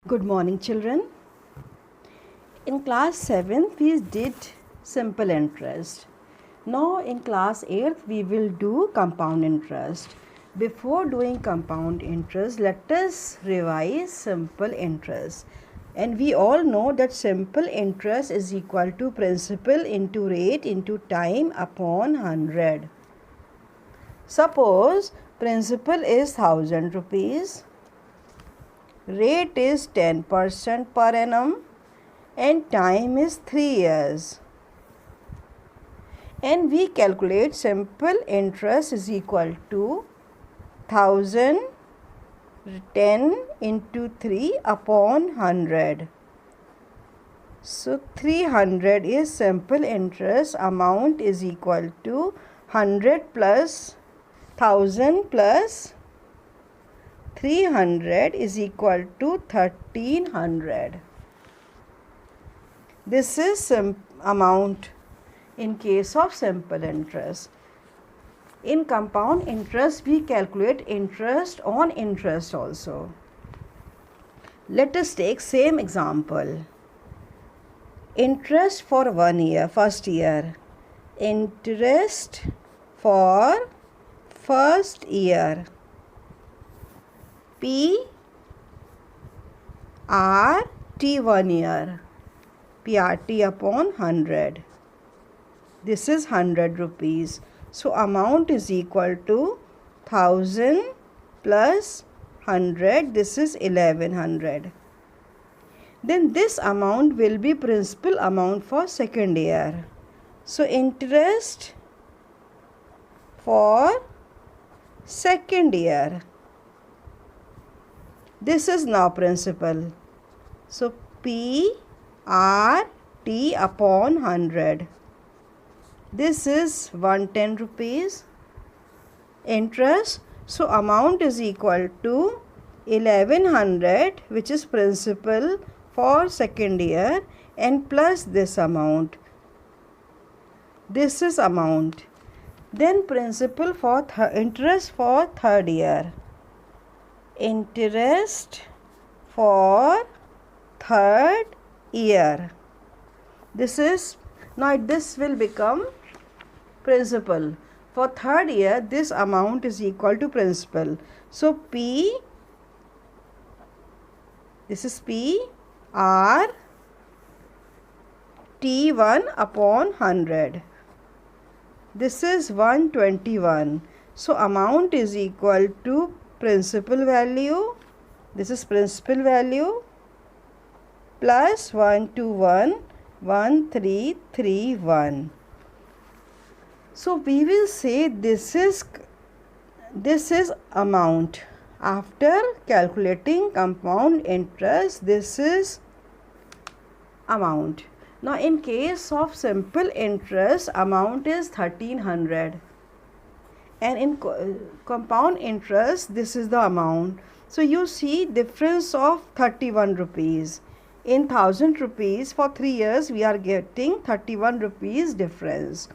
Good morning, children. In class 7th, we did simple interest. Now, in class 8th, we will do compound interest. Before doing compound interest, let us revise simple interest. And we all know that simple interest is equal to principal into rate into time upon 100. Suppose principal is 1000 rupees. Rate is 10% per annum and time is 3 years. And we calculate simple interest is equal to 1010 into 3 upon 100. So 300 is simple interest amount is equal to 100 plus 1000 plus 300 is equal to 1300. This is amount in case of simple interest. In compound interest, we calculate interest on interest also. Let us take same example. Interest for 1 year, first year. Interest for first year. PRT 1 year. PRT upon 100. This is 100 rupees. So amount is equal to 1000 plus 100. This is 1100. Then this amount will be principal amount for second year. So interest for second year. This is now principal. So PRT upon 100. This is 110 rupees. Interest. So amount is equal to 1100, which is principal for second year, and plus this amount. This is amount. Then principal for interest for third year. Interest for third year. This will become principal. For third year, this amount is equal to principal. So this is PR T1 upon 100. This is 121. So amount is equal to principal value. This is principal value plus 121 1331. So we will say this is amount. After calculating compound interest, this is amount. Now in case of simple interest, amount is 1300. And in compound interest, this is the amount. So you see difference of 31 rupees. In 1000 rupees for 3 years, we are getting 31 rupees difference.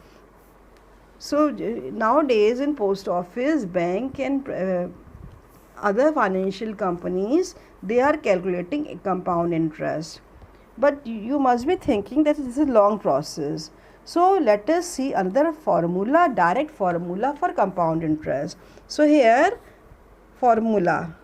So nowadays in post office, bank and other financial companies, they are calculating a compound interest. But you must be thinking that this is a long process. So let us see another formula, direct formula for compound interest. So here formula.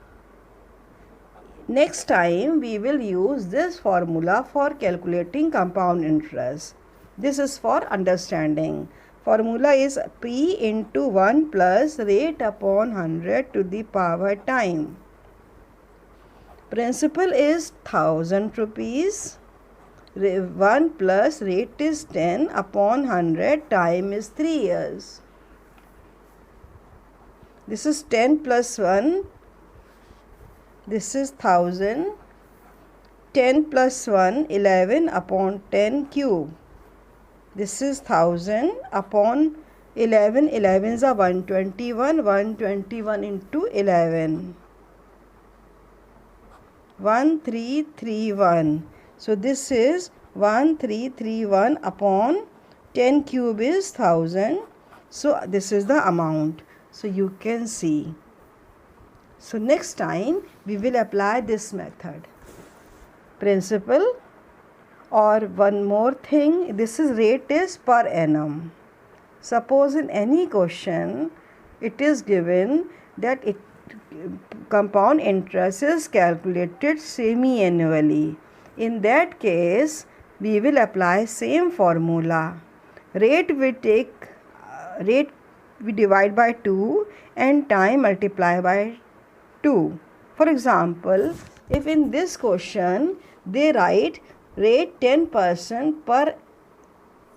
Next time we will use this formula for calculating compound interest. This is for understanding. Formula is P into 1 plus rate upon 100 to the power time. Principal is 1000 rupees. 1 plus rate is 10 upon 100. Time is 3 years. This is 10 plus 1. This is 1000. 10 plus 1, 11 upon 10 cube. This is 1000 upon 11. 11s are 121. 121 into 11. 1331. So this is 1331 upon 10 cube is 1000. So this is the amount. So you can see. So next time we will apply this method. principal. Or one more thing, this is rate is per annum. Suppose in any question it is given that compound interest is calculated semi-annually. In that case, we will apply same formula. Rate we divide by 2 and time multiply by 2. For example, if in this question they write rate 10% per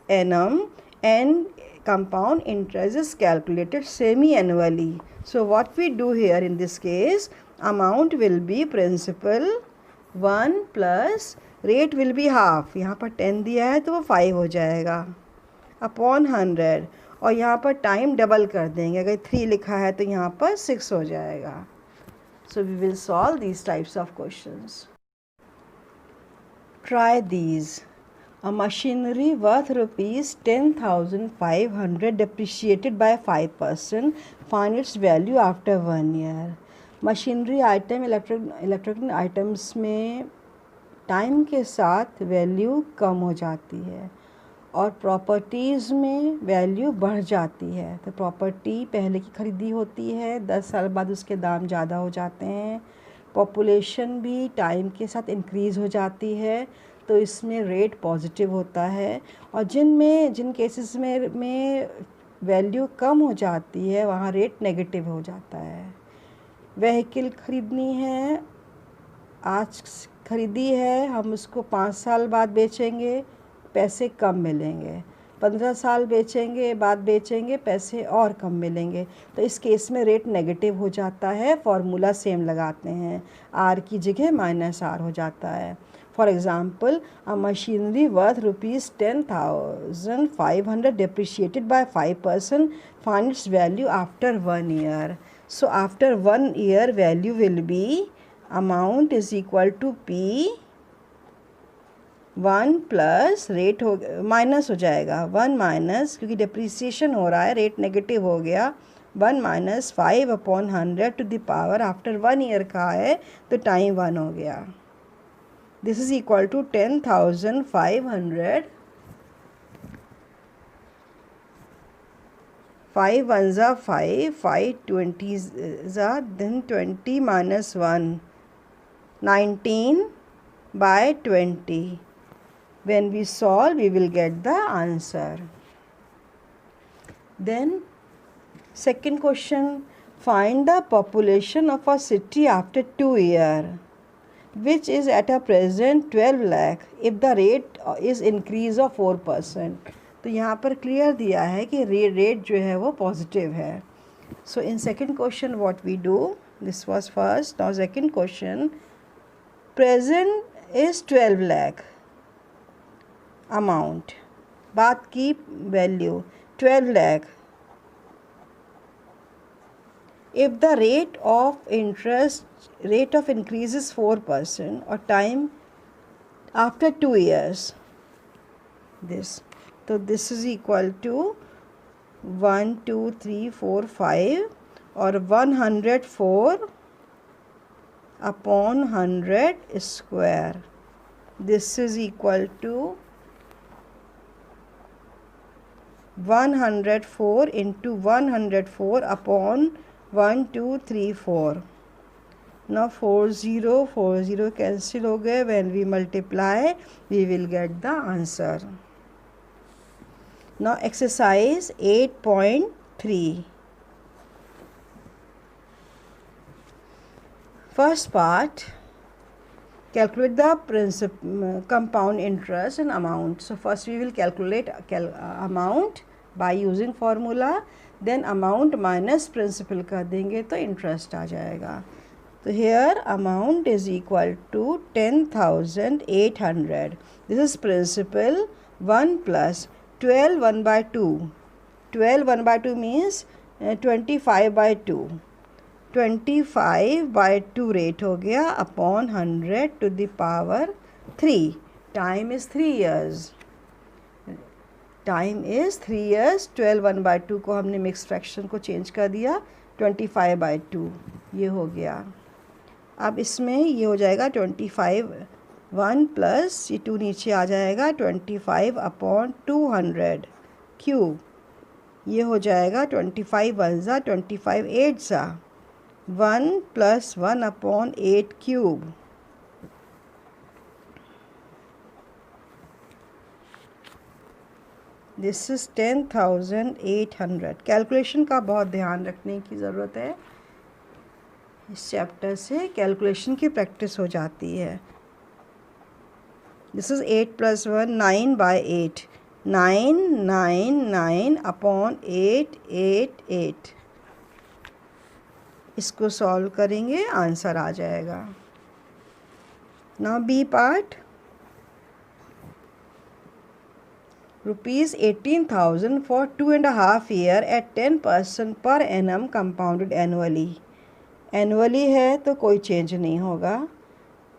annum and compound interest is calculated semi-annually. So what we do here in this case, amount will be principal 1 plus rate will be half. यहाँ पर 10 दिया है तो वो 5 हो जाएगा upon 100, और यहाँ पर टाइम डबल कर देंगे. अगर 3 लिखा है तो यहाँ पर 6 हो जाएगा. So we will solve these types of questions. Try these. A machinery worth rupees 10,500 depreciated by 5%. Find its value after 1 year. Machinery item electronic items में टाइम के साथ वैल्यू कम हो जाती है और प्रॉपर्टीज़ में वैल्यू बढ़ जाती है. तो प्रॉपर्टी पहले की खरीदी होती है, 10 साल बाद उसके दाम ज़्यादा हो जाते हैं. पॉपुलेशन भी टाइम के साथ इंक्रीज़ हो जाती है, तो इसमें रेट पॉजिटिव होता है. और जिन केसेस में वैल्यू कम हो जाती है वहाँ रेट नेगेटिव हो जाता है. व्हीकल ख़रीदनी है, आज ख़रीदी है, हम उसको 5 साल बाद बेचेंगे, पैसे कम मिलेंगे. 15 साल बाद बेचेंगे, पैसे और कम मिलेंगे. तो इस केस में रेट नेगेटिव हो जाता है. फार्मूला सेम लगाते हैं, आर की जगह -r हो जाता है. For example, a machinery worth rupees 10,500 depreciated by 5%. Find its value after 1 year. So after 1 year value will be amount is equal to P 1 plus rate हो माइनस हो जाएगा 1 माइनस, क्योंकि डिप्रिसिएशन हो रहा है, रेट नेगेटिव हो गया. 1 minus 5 upon 100 to the power after 1 year का है तो टाइम 1 हो गया. This is equal to 10,500. 5 1 ज़ा 5, 5 20 ज़ा, then 20 minus 1, 19 by 20. When we solve, we will get the answer. Then second question, find the population of a city after 2 years, which is at a present 12 lakh if the rate is increase of 4%. तो यहाँ पर clear दिया है कि rate जो है वो positive है. So in second question what we do, this was first. Now second question, present is 12 lakh amount, बात की value 12 lakh. If the rate of increase is 4% और टाइम आफ्टर 2 years, दिस, तो दिस इज़ इक्वल टू 1 2 3 4 5 और 104 upon 100 square. This is equal to 104 into 104 upon 1 2 3 4. Now 40 cancel हो गए. when we multiply we will get the answer. Now exercise 8.3. First part, calculate the compound interest and amount. So first we will calculate amount by using formula, then amount minus principal कर देंगे तो interest आ जाएगा. तो here amount is equal to 10,800. This is principal 1 plus 12 1 by 2. 12 1 by 2 means 25 by 2. 25 by 2 rate हो गया upon 100 to the power 3. Time is 3 years. Time is 3 years. 12 1 by 2 को हमने mix fraction को चेंज कर दिया, 25 by 2 ये हो गया. अब इसमें ये हो जाएगा 25 1 प्लस ये 2 नीचे आ जाएगा 25 अपॉन 200 क्यूब, ये हो जाएगा 25 1 ज़ा 25 8 ज़ा 1 plus 1 upon 8 cube. This is 10,800। Calculation का बहुत ध्यान रखने की ज़रूरत है, इस चैप्टर से कैलकुलेशन की प्रैक्टिस हो जाती है। This is 8 plus 1 9 by 8 9 9 9 upon 8 8 8। इसको सॉल्व करेंगे आंसर आ जाएगा। Now B part, ₹18,000 for 2.5 year at 10% per annum compounded annually। Annually है तो कोई चेंज नहीं होगा,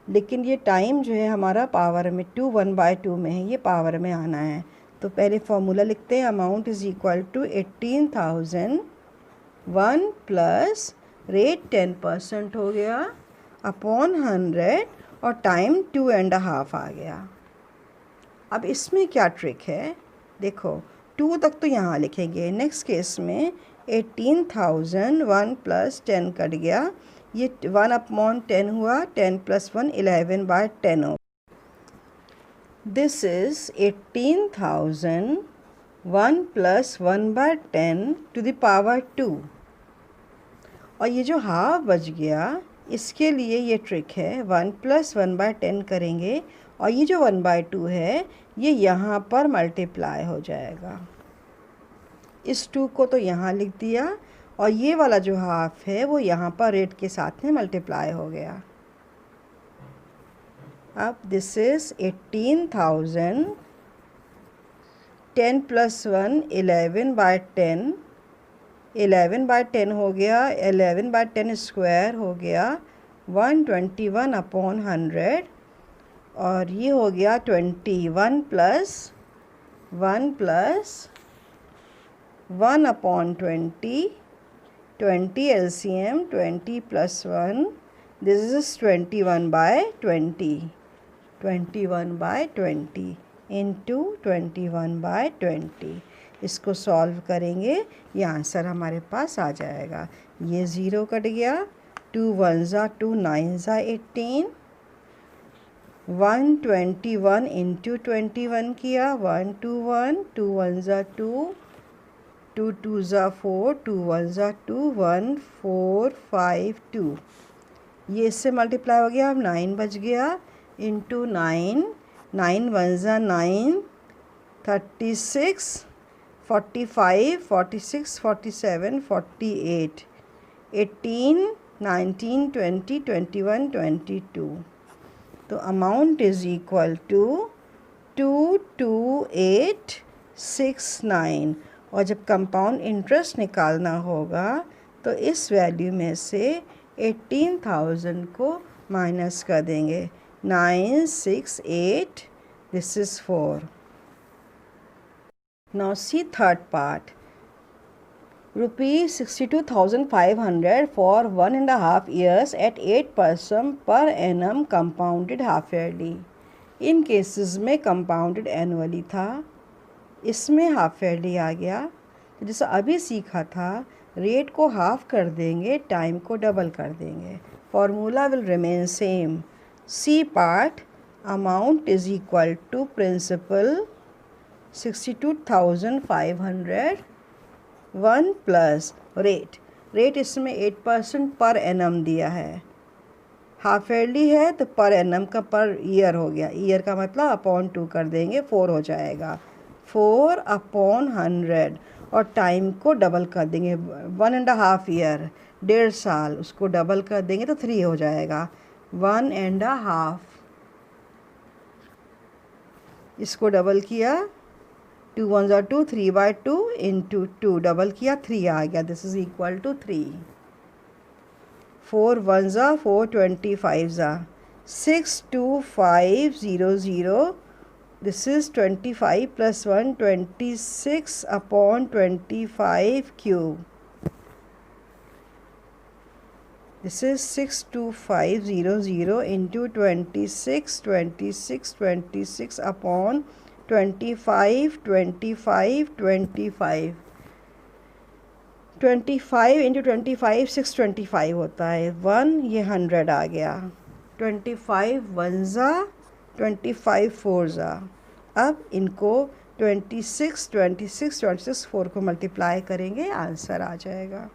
लेकिन ये टाइम जो है हमारा पावर में 2 1/2 में है, ये पावर में आना है। तो पहले फॉर्मूला लिखते हैं, amount is equal to 18,000 1 plus rate 10% हो गया अपॉन 100 और टाइम 2.5 आ गया। अब इसमें क्या ट्रिक है, देखो 2 तक तो यहाँ लिखेंगे। नेक्स्ट केस में 18,000 1 प्लस 10 कट गया, ये 1 अपॉन 10 हुआ, 10 प्लस 1 11/10 हो। This is 18,000 1 plus 1/10 to the power 2। और ये जो हाफ बच गया, इसके लिए ये ट्रिक है, 1 प्लस 1/10 करेंगे और ये जो 1/2 है ये यहाँ पर मल्टीप्लाई हो जाएगा। इस 2 को तो यहाँ लिख दिया और ये वाला जो हाफ है वो यहाँ पर रेट के साथ में मल्टीप्लाई हो गया। अब दिस इज़ 18,000 10 प्लस 1 11/10 11/10 हो गया, 11/10 स्क्वायर हो गया 121 अपॉन 100 और ये हो गया 21 plus 1 upon 20 LCM 20 plus 1, this is 21/20 into 21/20। इसको सॉल्व करेंगे, ये आंसर हमारे पास आ जाएगा। ये 0 कट गया, 2 1 ज़ा 2 9 ज़ा 18, 121 इंटू 21 किया, 1 2 1 2 1 ज़ा 2 2 2 ज़ा 4 2 1 ज़ा 2 1 4 5 2। ये इससे मल्टीप्लाई हो गया, अब 9 बच गया इंटू 9 9 1 ज़ा 9 36 45 46 47 48 18 19 20 21 22। तो अमाउंट इज़ इक्वल टू 22869। और जब कंपाउंड इंटरेस्ट निकालना होगा तो इस वैल्यू में से 18,000 को माइनस कर देंगे। 968, this is 4। Now see third part. ₹62,500 for 1.5 years at 8% per annum compounded half yearly। In cases में कंपाउंडेड एनुअली था, इसमें हाफ ईयरली आ गया। तो जैसा अभी सीखा था, रेट को हाफ कर देंगे, टाइम को डबल कर देंगे, formula will remain same. C part, amount is equal to principal 62,500 1 plus rate इसमें 8% पर एनम दिया है, हाफ ईयरली है तो पर एनम का पर ईयर हो गया, ईयर का मतलब अपॉन 2 कर देंगे, 4 हो जाएगा, 4 अपॉन 100 और टाइम को डबल कर देंगे, 1.5 ईयर 1.5 साल, उसको डबल कर देंगे तो 3 हो जाएगा, 1.5। इसको डबल किया, 2 1 ज़ा 2 3/2 इंटू 2 डबल किया, 3 आ गया, दिस इज़ इक्वल टू 3। 4 1 ज़ा 4 25 ज़ा 62500, this is 25 plus 1 26 upon 25 cube, this is 62500 into 26 26 26 upon 25 25 25 25 into 25 625 होता है 1, ये 100 आ गया। 25 1 ज़ा 25 4 ज़ा। अब इनको 26 26 26 4 को मल्टीप्लाई करेंगे, आंसर आ जाएगा।